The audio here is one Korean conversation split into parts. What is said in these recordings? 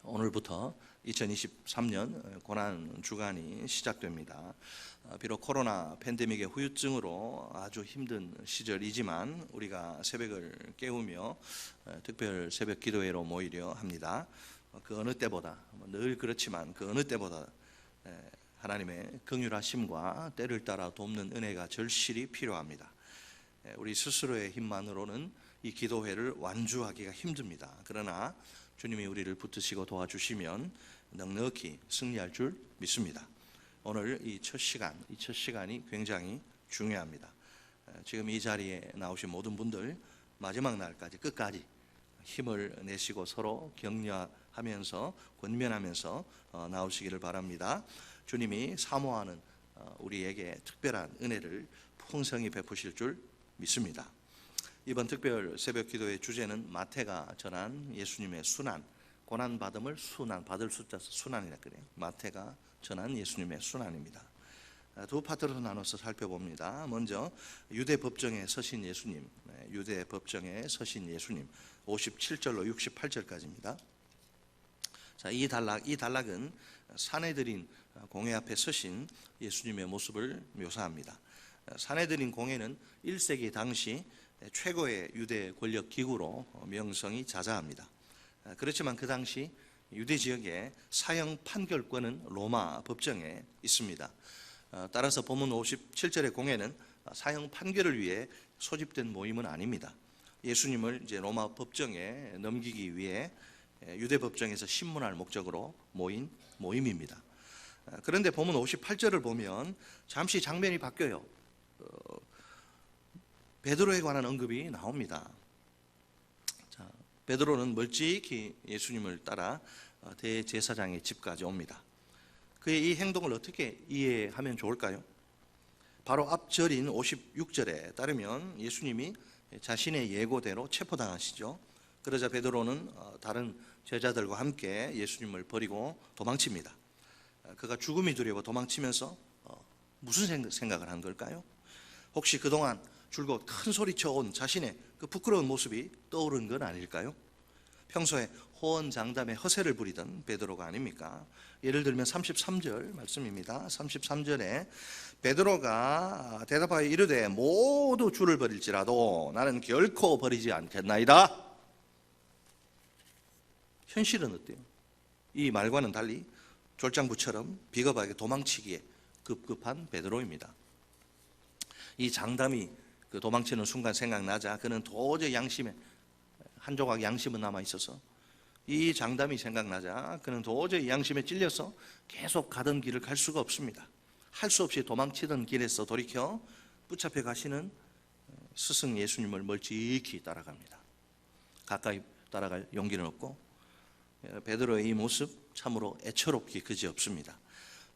오늘부터 2023년 고난 주간이 시작됩니다. 비록 코로나 팬데믹의 후유증으로 아주 힘든 시절이지만 우리가 새벽을 깨우며 특별 새벽 기도회로 모이려 합니다. 그 어느 때보다, 늘 그렇지만 그 어느 때보다 하나님의 긍휼하심과 때를 따라 돕는 은혜가 절실히 필요합니다. 우리 스스로의 힘만으로는 이 기도회를 완주하기가 힘듭니다. 그러나 주님이 우리를 붙드시고 도와주시면 넉넉히 승리할 줄 믿습니다. 오늘 이 첫 시간이 굉장히 중요합니다. 지금 이 자리에 나오신 모든 분들 마지막 날까지 끝까지 힘을 내시고 서로 격려하면서 권면하면서 나오시기를 바랍니다. 주님이 사모하는 우리에게 특별한 은혜를 풍성히 베푸실 줄 믿습니다. 이번 특별 새벽 기도의 주제는 마태가 전한 예수님의 순환, 고난받음을 순환, 받을 숫자서 순환이라 그래요. 마태가 전한 예수님의 순환입니다. 두 파트로 나눠서 살펴봅니다. 먼저 유대 법정에 서신 예수님, 유대 법정에 서신 예수님 57절로 68절까지입니다. 자, 이 단락은 산헤드린 공회 앞에 서신 예수님의 모습을 묘사합니다. 산헤드린 공회는 1세기 당시 최고의 유대 권력 기구로 명성이 자자합니다. 그렇지만 그 당시 유대 지역의 사형 판결권은 로마 법정에 있습니다. 따라서 본문 57절의 공회는 사형 판결을 위해 소집된 모임은 아닙니다. 예수님을 이제 로마 법정에 넘기기 위해 유대 법정에서 신문할 목적으로 모인 모임입니다. 그런데 본문 58절을 보면 잠시 장면이 바뀌어요. 베드로에 관한 언급이 나옵니다. 자, 베드로는 멀찍이 예수님을 따라 대제사장의 집까지 옵니다. 그의 이 행동을 어떻게 이해하면 좋을까요? 바로 앞 절인 56절에 따르면 예수님이 자신의 예고대로 체포당하시죠. 그러자 베드로는 다른 제자들과 함께 예수님을 버리고 도망칩니다. 그가 죽음이 두려워 도망치면서 무슨 생각을 한 걸까요? 혹시 그동안 줄곧 큰 소리쳐 온 자신의 그 부끄러운 모습이 떠오른 건 아닐까요? 평소에 호언장담에 허세를 부리던 베드로가 아닙니까? 예를 들면 33절 말씀입니다. 33절에 베드로가 대답하여 이르되 모두 줄을 버릴지라도 나는 결코 버리지 않겠나이다. 현실은 어때요? 이 말과는 달리 졸장부처럼 비겁하게 도망치기에 급급한 베드로입니다. 이 장담이 그 도망치는 순간 생각나자 그는 도저히 양심에 한 조각 양심은 남아 있어서 이 장담이 생각나자 그는 도저히 양심에 찔려서 계속 가던 길을 갈 수가 없습니다. 할 수 없이 도망치던 길에서 돌이켜 붙잡혀 가시는 스승 예수님을 멀찍이 따라갑니다. 가까이 따라갈 용기는 없고 베드로의 이 모습 참으로 애처롭기 그지없습니다.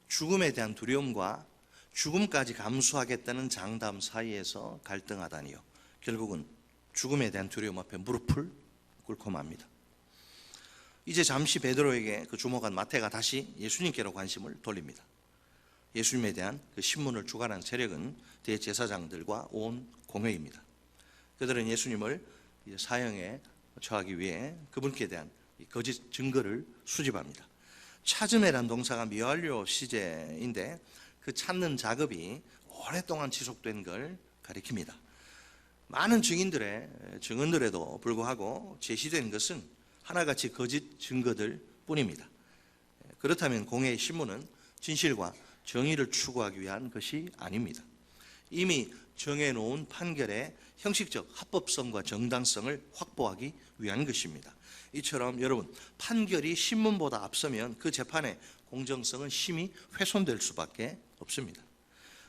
죽음에 대한 두려움과 죽음까지 감수하겠다는 장담 사이에서 갈등하다니요. 결국은 죽음에 대한 두려움 앞에 무릎을 꿇고 맙니다. 이제 잠시 베드로에게 그 주목한 마태가 다시 예수님께로 관심을 돌립니다. 예수님에 대한 그 신문을 주관한 세력은 대제사장들과 온 공회입니다. 그들은 예수님을 사형에 처하기 위해 그분께 대한 거짓 증거를 수집합니다. 찾음이라는 동사가 미완료 시제인데 그 찾는 작업이 오랫동안 지속된 걸 가리킵니다. 많은 증인들의 증언들에도 불구하고 제시된 것은 하나같이 거짓 증거들 뿐입니다. 그렇다면 공회의 신문은 진실과 정의를 추구하기 위한 것이 아닙니다. 이미 정해놓은 판결의 형식적 합법성과 정당성을 확보하기 위한 것입니다. 이처럼 여러분, 판결이 신문보다 앞서면 그 재판의 공정성은 심히 훼손될 수밖에 없습니다.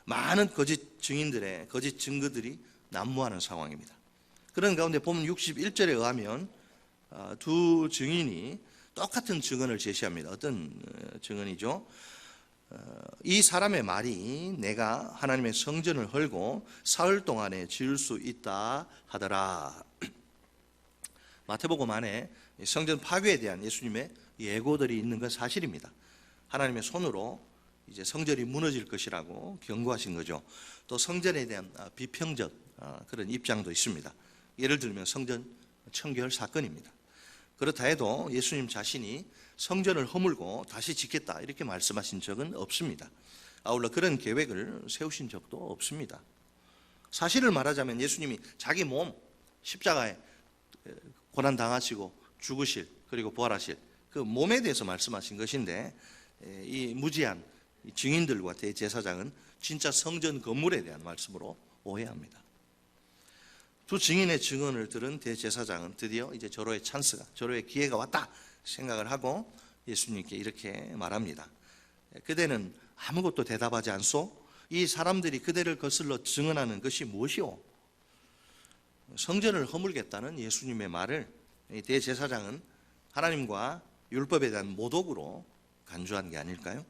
많은 거짓 증인들의 거짓 증거들이 난무하는 상황입니다. 그런 가운데 보면 61절에 의하면 두 증인이 똑같은 증언을 제시합니다. 어떤 증언이죠? 이 사람의 말이 내가 하나님의 성전을 헐고 사흘 동안에 지을 수 있다 하더라. 마태복음 안에 성전 파괴에 대한 예수님의 예고들이 있는 건 사실입니다. 하나님의 손으로 이제 성전이 무너질 것이라고 경고하신 거죠. 또 성전에 대한 비평적 그런 입장도 있습니다. 예를 들면 성전 청결 사건입니다. 그렇다 해도 예수님 자신이 성전을 허물고 다시 짓겠다 이렇게 말씀하신 적은 없습니다. 아울러 그런 계획을 세우신 적도 없습니다. 사실을 말하자면 예수님이 자기 몸 십자가에 고난 당하시고 죽으실 그리고 부활하실 그 몸에 대해서 말씀하신 것인데, 이 무지한 증인들과 대제사장은 진짜 성전 건물에 대한 말씀으로 오해합니다. 두 증인의 증언을 들은 대제사장은 드디어 이제 절호의 찬스가, 절호의 기회가 왔다 생각을 하고 예수님께 이렇게 말합니다. 그대는 아무것도 대답하지 않소? 이 사람들이 그대를 거슬러 증언하는 것이 무엇이오? 성전을 허물겠다는 예수님의 말을 대제사장은 하나님과 율법에 대한 모독으로 간주한 게 아닐까요?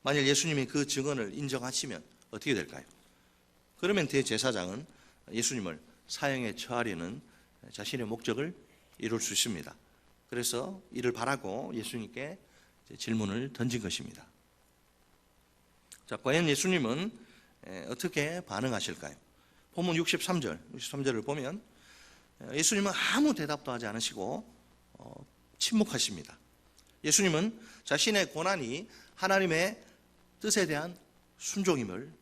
만일 예수님이 그 증언을 인정하시면 어떻게 될까요? 그러면 대제사장은 예수님을 사형에 처하려는 자신의 목적을 이룰 수 있습니다. 그래서 이를 바라고 예수님께 질문을 던진 것입니다. 자, 과연 예수님은 어떻게 반응하실까요? 본문 63절을 보면 예수님은 아무 대답도 하지 않으시고 침묵하십니다. 예수님은 자신의 고난이 하나님의 뜻에 대한 순종임을,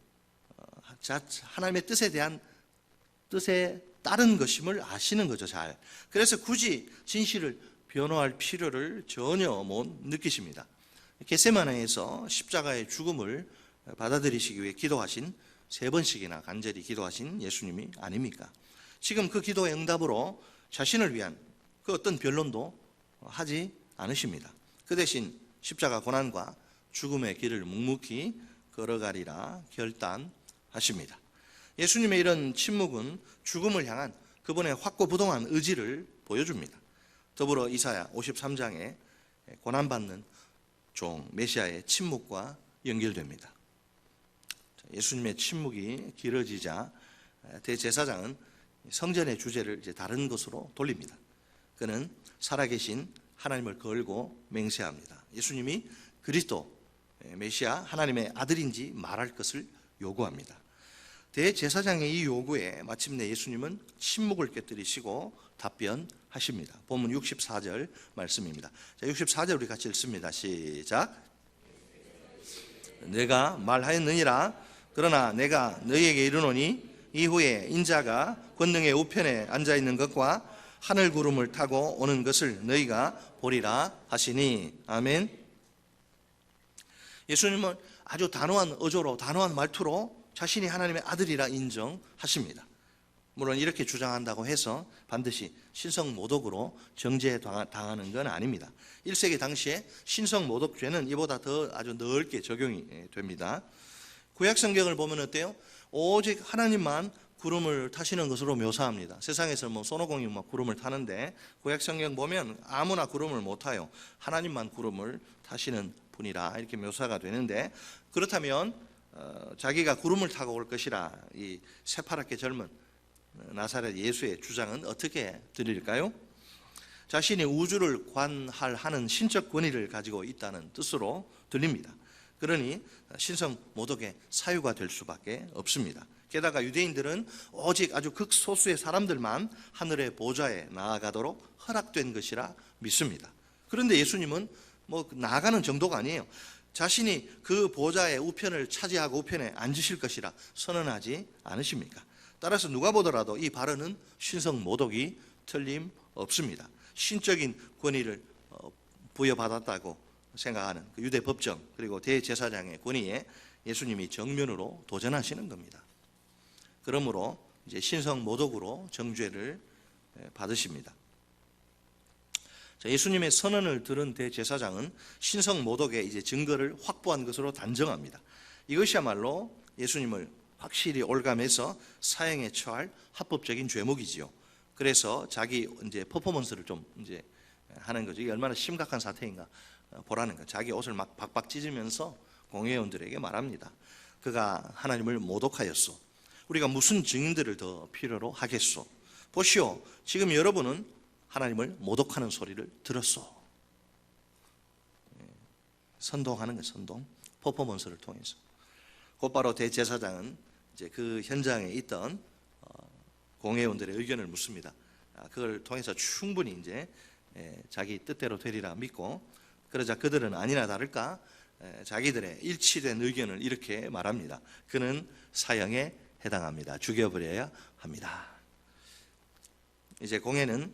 하나님의 뜻에 따른 것임을 아시는 거죠, 잘. 그래서 굳이 진실을 변호할 필요를 전혀 못 느끼십니다. 겟세마네에서 십자가의 죽음을 받아들이시기 위해 기도하신 3번씩이나 간절히 기도하신 예수님이 아닙니까? 지금 그 기도의 응답으로 자신을 위한 그 어떤 변론도 하지 않으십니다. 그 대신 십자가 고난과 죽음의 길을 묵묵히 걸어가리라 결단하십니다. 예수님의 이런 침묵은 죽음을 향한 그분의 확고부동한 의지를 보여줍니다. 더불어 이사야 53장에 고난받는 종 메시아의 침묵과 연결됩니다. 예수님의 침묵이 길어지자 대제사장은 성전의 주제를 이제 다른 것으로 돌립니다. 그는 살아계신 하나님을 걸고 맹세합니다. 예수님이 그리스도 메시아 하나님의 아들인지 말할 것을 요구합니다. 대제사장의 이 요구에 마침내 예수님은 침묵을 깨뜨리시고 답변하십니다. 본문 64절 말씀입니다. 자, 64절 우리 같이 읽습니다. 시작. 내가 말하였느니라. 그러나 내가 너희에게 이르노니 이후에 인자가 권능의 우편에 앉아있는 것과 하늘 구름을 타고 오는 것을 너희가 보리라 하시니. 아멘. 예수님은 아주 단호한 어조로, 단호한 말투로 자신이 하나님의 아들이라 인정하십니다. 물론 이렇게 주장한다고 해서 반드시 신성모독으로 정죄당하는 건 아닙니다. 1세기 당시에 신성모독죄는 이보다 더 아주 넓게 적용이 됩니다. 구약 성경을 보면 어때요? 오직 하나님만 구름을 타시는 것으로 묘사합니다. 세상에서 손오공이 구름을 타는데 구약 성경 보면 아무나 구름을 못 타요. 하나님만 구름을 타시는 분이라 이렇게 묘사가 되는데, 그렇다면 자기가 구름을 타고 올 것이라 이 새파랗게 젊은 나사렛 예수의 주장은 어떻게 들릴까요? 자신이 우주를 관할하는 신적 권위를 가지고 있다는 뜻으로 들립니다. 그러니 신성 모독의 사유가 될 수밖에 없습니다. 게다가 유대인들은 오직 아주 극소수의 사람들만 하늘의 보좌에 나아가도록 허락된 것이라 믿습니다. 그런데 예수님은 나아가는 정도가 아니에요. 자신이 그 보좌의 우편을 차지하고 우편에 앉으실 것이라 선언하지 않으십니까? 따라서 누가 보더라도 이 발언은 신성 모독이 틀림없습니다. 신적인 권위를 부여받았다고 생각하는 그 유대 법정 그리고 대제사장의 권위에 예수님이 정면으로 도전하시는 겁니다. 그러므로 이제 신성 모독으로 정죄를 받으십니다. 예수님의 선언을 들은 대제사장은 신성 모독의 이제 증거를 확보한 것으로 단정합니다. 이것이야말로 예수님을 확실히 올감해서 사형에 처할 합법적인 죄목이지요. 그래서 자기 이제 퍼포먼스를 좀 이제 하는 거죠. 이게 얼마나 심각한 사태인가 보라는 거. 자기 옷을 막 박박 찢으면서 공회원들에게 말합니다. 그가 하나님을 모독하였소. 우리가 무슨 증인들을 더 필요로 하겠소. 보시오, 지금 여러분은 하나님을 모독하는 소리를 들었소. 선동하는 거예요. 선동. 퍼포먼스를 통해서. 곧바로 대제사장은 이제 그 현장에 있던 공회원들의 의견을 묻습니다. 그걸 통해서 충분히 이제 자기 뜻대로 되리라 믿고, 그러자 그들은 아니나 다를까 자기들의 일치된 의견을 이렇게 말합니다. 그는 사형에 해당합니다. 죽여버려야 합니다. 이제 공회는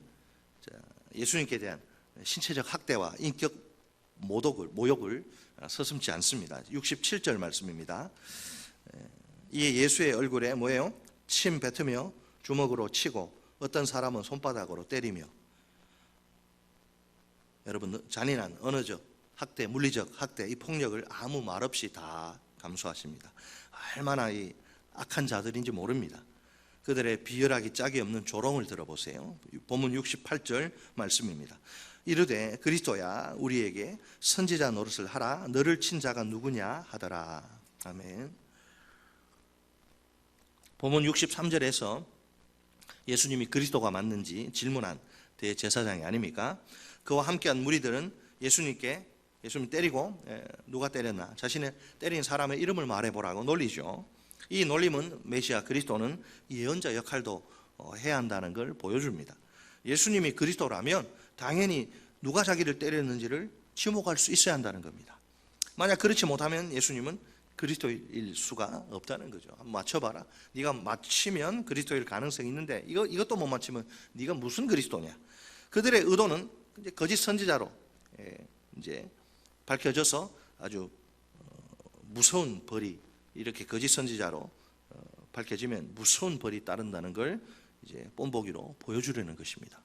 예수님께 대한 신체적 학대와 인격 모욕을 서슴지 않습니다. 67절 말씀입니다. 이에 예수의 얼굴에 뭐예요? 침 뱉으며 주먹으로 치고 어떤 사람은 손바닥으로 때리며. 여러분, 잔인한 언어적 학대, 물리적 학대, 이 폭력을 아무 말 없이 다 감수하십니다. 얼마나 이 악한 자들인지 모릅니다. 그들의 비열하기 짝이 없는 조롱을 들어보세요. 본문 68절 말씀입니다. 이르되 그리스도야 우리에게 선지자 노릇을 하라. 너를 친 자가 누구냐 하더라. 아멘. 본문 63절에서 예수님이 그리스도가 맞는지 질문한 대제사장이 아닙니까? 그와 함께한 무리들은 예수님 때리고 누가 때렸나, 자신의 때린 사람의 이름을 말해보라고 놀리죠. 이 놀림은 메시아 그리스도는 예언자 역할도 해야 한다는 걸 보여줍니다. 예수님이 그리스도라면 당연히 누가 자기를 때렸는지를 지목할 수 있어야 한다는 겁니다. 만약 그렇지 못하면 예수님은 그리스도일 수가 없다는 거죠. 한번 맞춰봐라. 네가 맞히면 그리스도일 가능성이 있는데 이것도 못 맞히면 네가 무슨 그리스도냐. 그들의 의도는 이제 거짓 선지자로 이제 밝혀져서 아주 무서운 벌이, 이렇게 거짓 선지자로 밝혀지면 무서운 벌이 따른다는 걸 이제 본보기로 보여주려는 것입니다.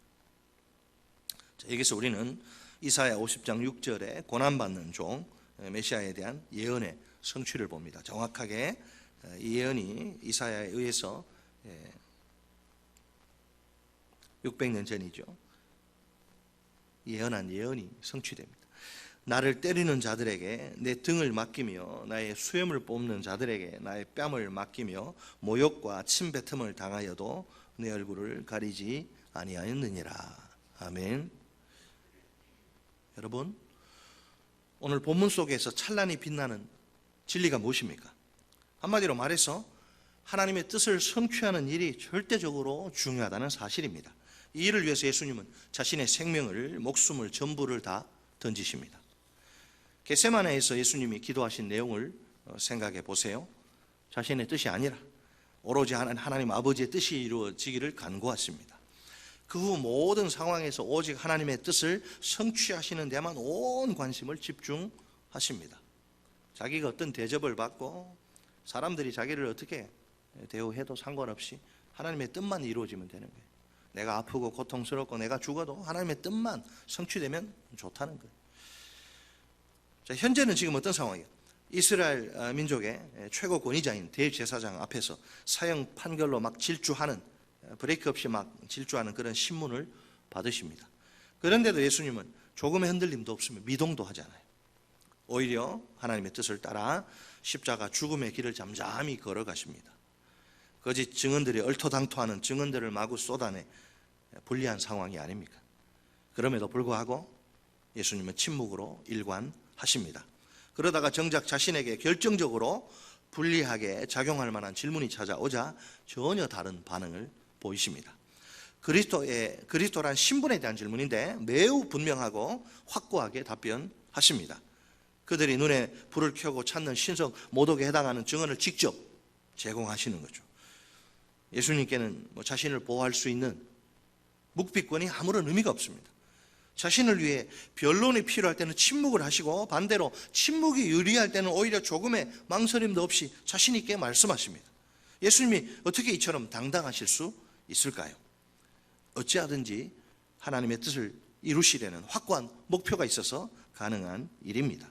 자, 여기서 우리는 이사야 50장 6절에 고난받는 종 메시아에 대한 예언의 성취를 봅니다. 정확하게 이 예언이 이사야에 의해서 600년 전이죠. 예언한 예언이 성취됩니다. 나를 때리는 자들에게 내 등을 맡기며 나의 수염을 뽑는 자들에게 나의 뺨을 맡기며 모욕과 침뱉음을 당하여도 내 얼굴을 가리지 아니하였느니라. 아멘. 여러분, 오늘 본문 속에서 찬란히 빛나는 진리가 무엇입니까? 한마디로 말해서 하나님의 뜻을 성취하는 일이 절대적으로 중요하다는 사실입니다. 이 일을 위해서 예수님은 자신의 생명을, 목숨을, 전부를 다 던지십니다. 겟세마네에서 예수님이 기도하신 내용을 생각해 보세요. 자신의 뜻이 아니라 오로지 하나님 아버지의 뜻이 이루어지기를 간구하십니다. 그 후 모든 상황에서 오직 하나님의 뜻을 성취하시는 데만 온 관심을 집중하십니다. 자기가 어떤 대접을 받고 사람들이 자기를 어떻게 대우해도 상관없이 하나님의 뜻만 이루어지면 되는 거예요. 내가 아프고 고통스럽고 내가 죽어도 하나님의 뜻만 성취되면 좋다는 거예요. 자, 현재는 지금 어떤 상황이에요? 이스라엘 민족의 최고 권위자인 대제사장 앞에서 사형 판결로 막 질주하는, 브레이크 없이 막 질주하는 그런 신문을 받으십니다. 그런데도 예수님은 조금의 흔들림도 없으며 미동도 하잖아요. 오히려 하나님의 뜻을 따라 십자가 죽음의 길을 잠잠히 걸어가십니다. 거짓 증언들이 얼토당토하는 증언들을 마구 쏟아내 불리한 상황이 아닙니까? 그럼에도 불구하고 예수님은 침묵으로 일관하십니다. 그러다가 정작 자신에게 결정적으로 불리하게 작용할 만한 질문이 찾아오자 전혀 다른 반응을 보이십니다. 그리스도란 신분에 대한 질문인데 매우 분명하고 확고하게 답변하십니다. 그들이 눈에 불을 켜고 찾는 신성 모독에 해당하는 증언을 직접 제공하시는 거죠. 예수님께는 자신을 보호할 수 있는 묵비권이 아무런 의미가 없습니다. 자신을 위해 변론이 필요할 때는 침묵을 하시고 반대로 침묵이 유리할 때는 오히려 조금의 망설임도 없이 자신 있게 말씀하십니다. 예수님이 어떻게 이처럼 당당하실 수 있을까요? 어찌하든지 하나님의 뜻을 이루시려는 확고한 목표가 있어서 가능한 일입니다.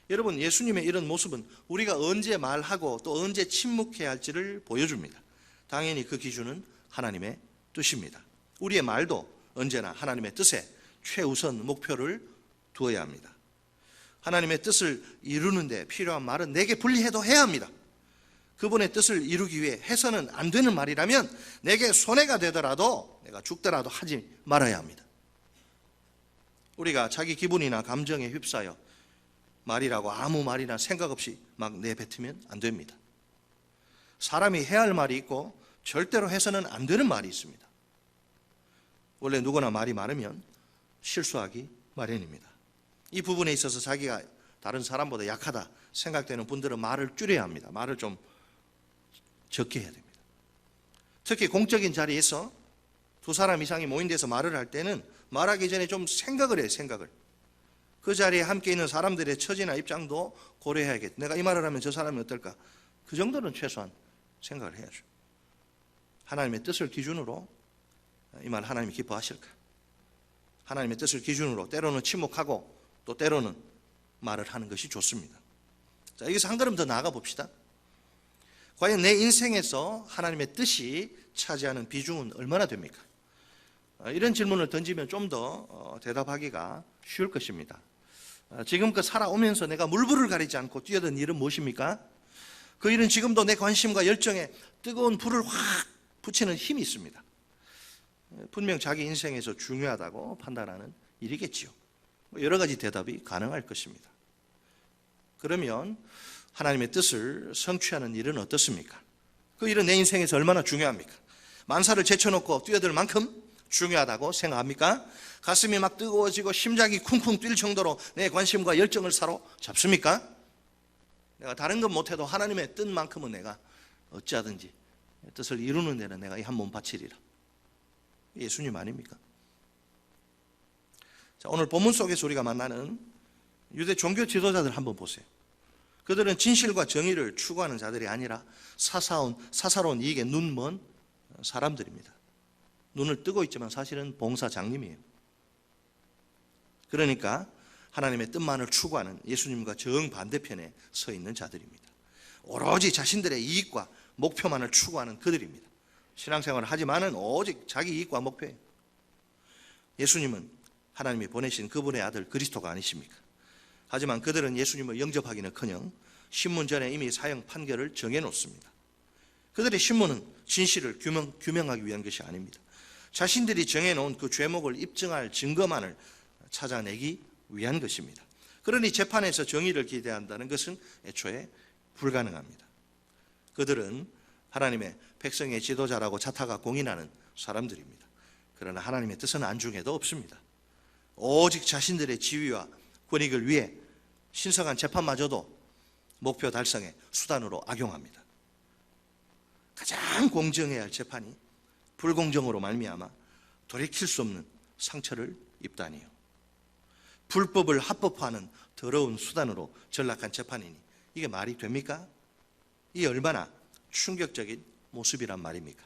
여러분, 예수님의 이런 모습은 우리가 언제 말하고 또 언제 침묵해야 할지를 보여줍니다. 당연히 그 기준은 하나님의 뜻입니다. 우리의 말도 언제나 하나님의 뜻에 최우선 목표를 두어야 합니다. 하나님의 뜻을 이루는데 필요한 말은 내게 불리해도 해야 합니다. 그분의 뜻을 이루기 위해 해서는 안 되는 말이라면 내게 손해가 되더라도 내가 죽더라도 하지 말아야 합니다. 우리가 자기 기분이나 감정에 휩싸여 말이라고 아무 말이나 생각 없이 막 내뱉으면 안 됩니다. 사람이 해야 할 말이 있고 절대로 해서는 안 되는 말이 있습니다. 원래 누구나 말이 많으면 실수하기 마련입니다. 이 부분에 있어서 자기가 다른 사람보다 약하다 생각되는 분들은 말을 줄여야 합니다. 말을 좀 적게 해야 됩니다. 특히 공적인 자리에서 두 사람 이상이 모인 데서 말을 할 때는 말하기 전에 좀 생각을 해요. 생각을. 그 자리에 함께 있는 사람들의 처지나 입장도 고려해야겠다. 내가 이 말을 하면 저 사람이 어떨까? 그 정도는 최소한 생각을 해야죠. 하나님의 뜻을 기준으로 이 말 하나님이 기뻐하실까? 하나님의 뜻을 기준으로 때로는 침묵하고 또 때로는 말을 하는 것이 좋습니다. 자, 여기서 한 걸음 더 나아가 봅시다. 과연 내 인생에서 하나님의 뜻이 차지하는 비중은 얼마나 됩니까? 이런 질문을 던지면 좀 더 대답하기가 쉬울 것입니다. 지금껏 살아오면서 내가 물불을 가리지 않고 뛰어든 일은 무엇입니까? 그 일은 지금도 내 관심과 열정에 뜨거운 불을 확 붙이는 힘이 있습니다. 분명 자기 인생에서 중요하다고 판단하는 일이겠지요. 여러 가지 대답이 가능할 것입니다. 그러면 하나님의 뜻을 성취하는 일은 어떻습니까? 그 일은 내 인생에서 얼마나 중요합니까? 만사를 제쳐놓고 뛰어들 만큼 중요하다고 생각합니까? 가슴이 막 뜨거워지고 심장이 쿵쿵 뛸 정도로 내 관심과 열정을 사로잡습니까? 내가 다른 건 못해도 하나님의 뜻만큼은 내가 어찌하든지 뜻을 이루는 데는 내가 이 한 몸 바치리라. 예수님 아닙니까? 자, 오늘 본문 속에서 우리가 만나는 유대 종교 지도자들 한번 보세요. 그들은 진실과 정의를 추구하는 자들이 아니라 사사로운 이익에 눈먼 사람들입니다. 눈을 뜨고 있지만 사실은 봉사장님이에요. 그러니까 하나님의 뜻만을 추구하는 예수님과 정반대편에 서 있는 자들입니다. 오로지 자신들의 이익과 목표만을 추구하는 그들입니다. 신앙생활을 하지만은 오직 자기 이익과 목표예요. 예수님은 하나님이 보내신 그분의 아들 그리스도가 아니십니까? 하지만 그들은 예수님을 영접하기는커녕 신문전에 이미 사형 판결을 정해놓습니다. 그들의 신문은 진실을 규명하기 위한 것이 아닙니다. 자신들이 정해놓은 그 죄목을 입증할 증거만을 찾아내기 위한 것입니다. 그러니 재판에서 정의를 기대한다는 것은 애초에 불가능합니다. 그들은 하나님의 백성의 지도자라고 자타가 공인하는 사람들입니다. 그러나 하나님의 뜻은 안중에도 없습니다. 오직 자신들의 지위와 권익을 위해 신성한 재판마저도 목표 달성의 수단으로 악용합니다. 가장 공정해야 할 재판이 불공정으로 말미암아 돌이킬 수 없는 상처를 입다니요. 불법을 합법화하는 더러운 수단으로 전락한 재판이니 이게 말이 됩니까? 이게 얼마나 충격적인 모습이란 말입니까?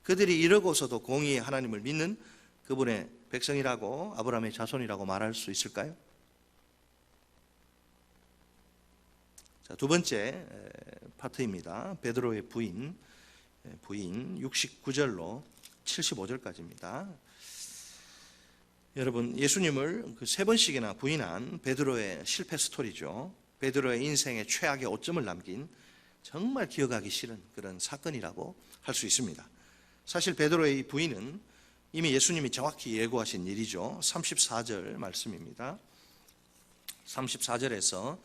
그들이 이러고서도 공의의 하나님을 믿는 그분의 백성이라고 아브라함의 자손이라고 말할 수 있을까요? 자, 두 번째 파트입니다. 베드로의 부인 69절로 75절까지입니다. 여러분, 예수님을 그 3번씩이나 부인한 베드로의 실패 스토리죠. 베드로의 인생의 최악의 오점을 남긴 정말 기억하기 싫은 그런 사건이라고 할 수 있습니다. 사실 베드로의 이 부인은 이미 예수님이 정확히 예고하신 일이죠. 34절 말씀입니다. 34절에서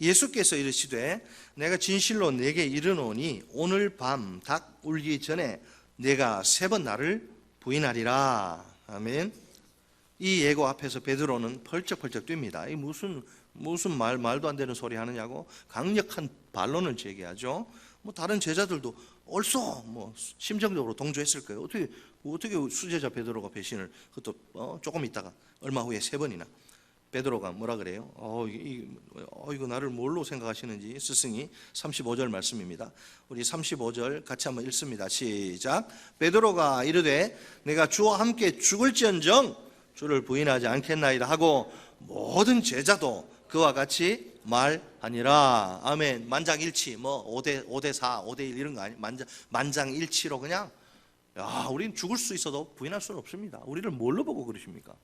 예수께서 이르시되 내가 진실로 내게 이르노니 오늘 밤 닭 울기 전에 내가 3번 나를 부인하리라. 아멘. 이 예고 앞에서 베드로는 펄쩍펄쩍 뜁니다. 이 무슨 말도 안 되는 소리 하느냐고 강력한 반론을 제기하죠. 다른 제자들도 얼쏘 심정적으로 동조했을 거예요. 어떻게 수제자 베드로가 배신을 그것도 조금 있다가 얼마 후에 3번이나 베드로가 뭐라 그래요? 이거 나를 뭘로 생각하시는지 스승이 35절 말씀입니다. 우리 35절 같이 한번 읽습니다. 시작. 베드로가 이르되 내가 주와 함께 죽을지언정 주를 부인하지 않겠나이다 하고 모든 제자도 그와 같이 말하니라. 아멘. 만장일치 5대4 5대1 이런 거 아니 만장일치로 그냥 우리는 죽을 수 있어도 부인할 수는 없습니다. 우리를 뭘로 보고 그러십니까?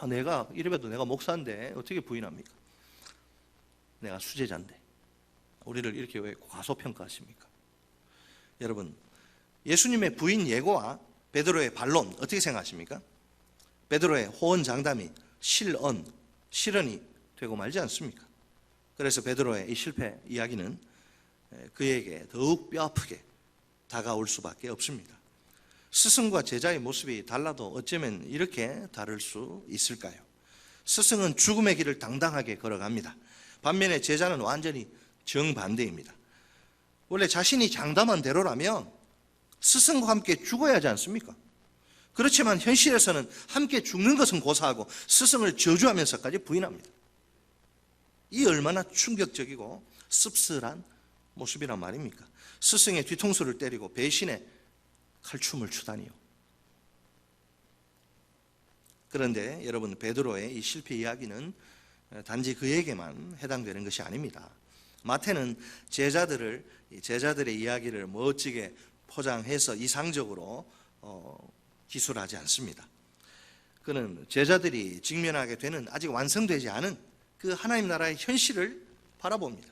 내가 이래봬도 내가 목사인데 어떻게 부인합니까? 내가 수제자인데 우리를 이렇게 왜 과소평가하십니까? 여러분, 예수님의 부인 예고와 베드로의 반론 어떻게 생각하십니까? 베드로의 호언장담이 실언이 되고 말지 않습니까? 그래서 베드로의 이 실패 이야기는 그에게 더욱 뼈아프게 다가올 수밖에 없습니다. 스승과 제자의 모습이 달라도 어쩌면 이렇게 다를 수 있을까요? 스승은 죽음의 길을 당당하게 걸어갑니다. 반면에 제자는 완전히 정반대입니다. 원래 자신이 장담한 대로라면 스승과 함께 죽어야 하지 않습니까? 그렇지만 현실에서는 함께 죽는 것은 고사하고 스승을 저주하면서까지 부인합니다. 이 얼마나 충격적이고 씁쓸한 모습이란 말입니까? 스승의 뒤통수를 때리고 배신의 칼춤을 추다니요. 그런데 여러분, 베드로의 이 실패 이야기는 단지 그에게만 해당되는 것이 아닙니다. 마태는 제자들의 이야기를 멋지게 포장해서 이상적으로 기술하지 않습니다. 그는 제자들이 직면하게 되는 아직 완성되지 않은 그 하나님 나라의 현실을 바라봅니다.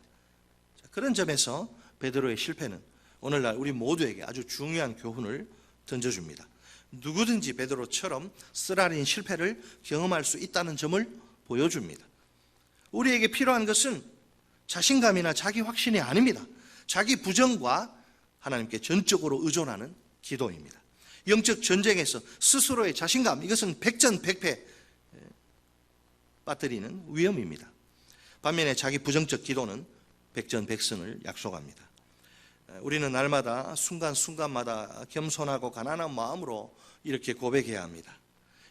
그런 점에서 베드로의 실패는 오늘날 우리 모두에게 아주 중요한 교훈을 던져줍니다. 누구든지 베드로처럼 쓰라린 실패를 경험할 수 있다는 점을 보여줍니다. 우리에게 필요한 것은 자신감이나 자기 확신이 아닙니다. 자기 부정과 하나님께 전적으로 의존하는 기도입니다. 영적 전쟁에서 스스로의 자신감, 이것은 백전백패 빠뜨리는 위험입니다. 반면에 자기 부정적 기도는 백전백승을 약속합니다. 우리는 날마다 순간순간마다 겸손하고 가난한 마음으로 이렇게 고백해야 합니다.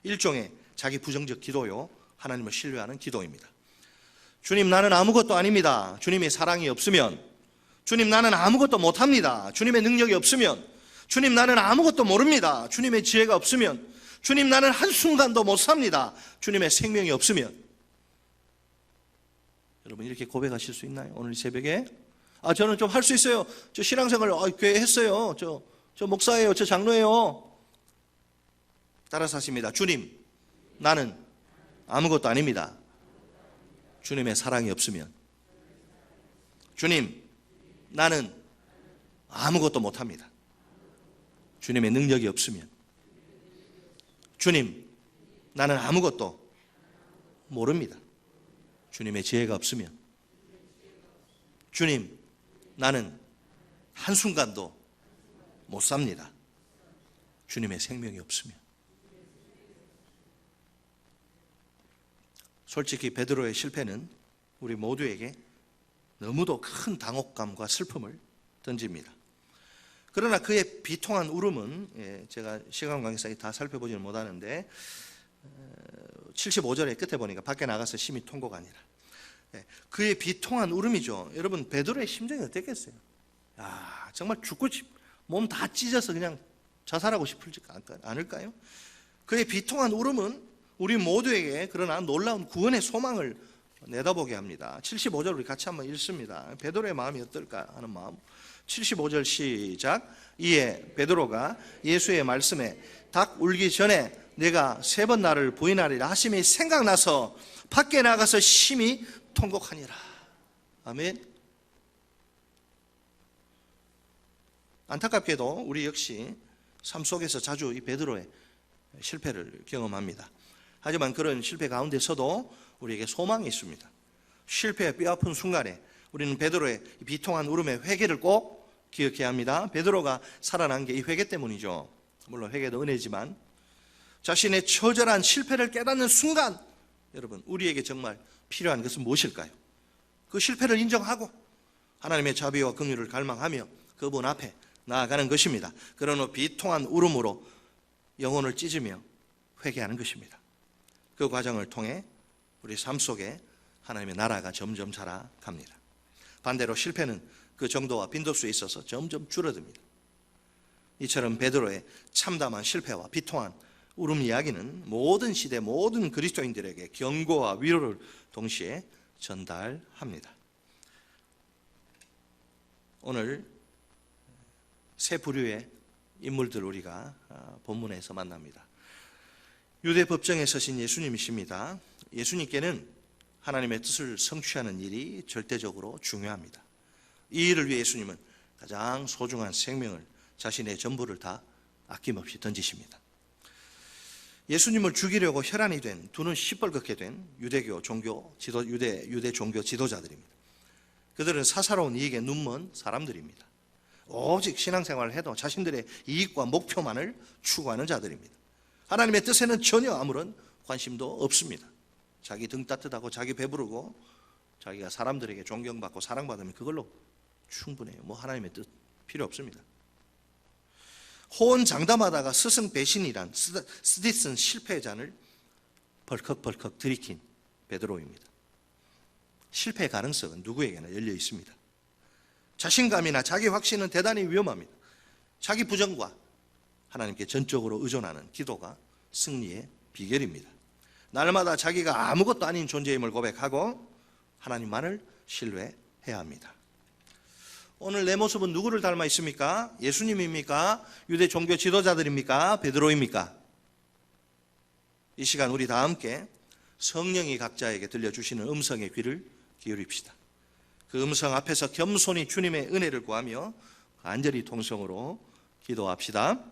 일종의 자기 부정적 기도요, 하나님을 신뢰하는 기도입니다. 주님, 나는 아무것도 아닙니다. 주님의 사랑이 없으면. 주님, 나는 아무것도 못합니다. 주님의 능력이 없으면. 주님, 나는 아무것도 모릅니다. 주님의 지혜가 없으면. 주님, 나는 한순간도 못 삽니다. 주님의 생명이 없으면. 여러분, 이렇게 고백하실 수 있나요? 오늘 새벽에? 저는 좀 할 수 있어요. 저 신앙생활 교회 했어요. 저 목사예요. 저 장로예요. 따라서 하십니다. 주님, 나는 아무것도 아닙니다. 주님의 사랑이 없으면. 주님, 나는 아무것도 못합니다. 주님의 능력이 없으면. 주님, 나는 아무것도 모릅니다. 주님의 지혜가 없으면. 주님, 나는 한순간도 못 삽니다. 주님의 생명이 없으면. 솔직히 베드로의 실패는 우리 모두에게 너무도 큰 당혹감과 슬픔을 던집니다. 그러나 그의 비통한 울음은, 제가 시간 관계상 다 살펴보지는 못하는데 75절의 끝에 보니까 밖에 나가서 심히 통곡하니라. 그의 비통한 울음이죠. 여러분, 베드로의 심정이 어땠겠어요? 정말 죽고 몸 다 찢어서 그냥 자살하고 싶을지 않을까요? 그의 비통한 울음은 우리 모두에게 그러나 놀라운 구원의 소망을 내다보게 합니다. 75절 우리 같이 한번 읽습니다. 베드로의 마음이 어떨까 하는 마음. 75절 시작. 이에 베드로가 예수의 말씀에 닭 울기 전에 내가 3번 나를 부인하리라 하심이 생각나서 밖에 나가서 심히 통곡하니라. 아멘. 안타깝게도 우리 역시 삶 속에서 자주 이 베드로의 실패를 경험합니다. 하지만 그런 실패 가운데서도 우리에게 소망이 있습니다. 실패의 뼈아픈 순간에 우리는 베드로의 비통한 울음의 회개를 꼭 기억해야 합니다. 베드로가 살아난 게 이 회개 때문이죠. 물론 회개도 은혜지만 자신의 처절한 실패를 깨닫는 순간, 여러분, 우리에게 정말 필요한 것은 무엇일까요? 그 실패를 인정하고 하나님의 자비와 긍휼을 갈망하며 그분 앞에 나아가는 것입니다. 그런 후 비통한 울음으로 영혼을 찢으며 회개하는 것입니다. 그 과정을 통해 우리 삶 속에 하나님의 나라가 점점 자라갑니다. 반대로 실패는 그 정도와 빈도수에 있어서 점점 줄어듭니다. 이처럼 베드로의 참담한 실패와 비통한 울음 이야기는 모든 시대 모든 그리스도인들에게 경고와 위로를 동시에 전달합니다. 오늘 세 부류의 인물들 우리가 본문에서 만납니다. 유대 법정에 서신 예수님이십니다. 예수님께는 하나님의 뜻을 성취하는 일이 절대적으로 중요합니다. 이 일을 위해 예수님은 가장 소중한 생명을, 자신의 전부를 다 아낌없이 던지십니다. 예수님을 죽이려고 혈안이 된, 두 눈 시뻘겋게 된 유대 종교 지도자들입니다. 그들은 사사로운 이익에 눈먼 사람들입니다. 오직 신앙생활을 해도 자신들의 이익과 목표만을 추구하는 자들입니다. 하나님의 뜻에는 전혀 아무런 관심도 없습니다. 자기 등 따뜻하고 자기 배부르고 자기가 사람들에게 존경받고 사랑받으면 그걸로 충분해요. 뭐 하나님의 뜻 필요 없습니다. 호언장담하다가 스승 배신이란 스디슨 실패의 잔을 벌컥벌컥 들이킨 베드로입니다. 실패의 가능성은 누구에게나 열려 있습니다. 자신감이나 자기 확신은 대단히 위험합니다. 자기 부정과 하나님께 전적으로 의존하는 기도가 승리의 비결입니다. 날마다 자기가 아무것도 아닌 존재임을 고백하고 하나님만을 신뢰해야 합니다. 오늘 내 모습은 누구를 닮아 있습니까? 예수님입니까? 유대 종교 지도자들입니까? 베드로입니까? 이 시간 우리 다 함께 성령이 각자에게 들려주시는 음성의 귀를 기울입시다. 그 음성 앞에서 겸손히 주님의 은혜를 구하며 간절히 통성으로 기도합시다.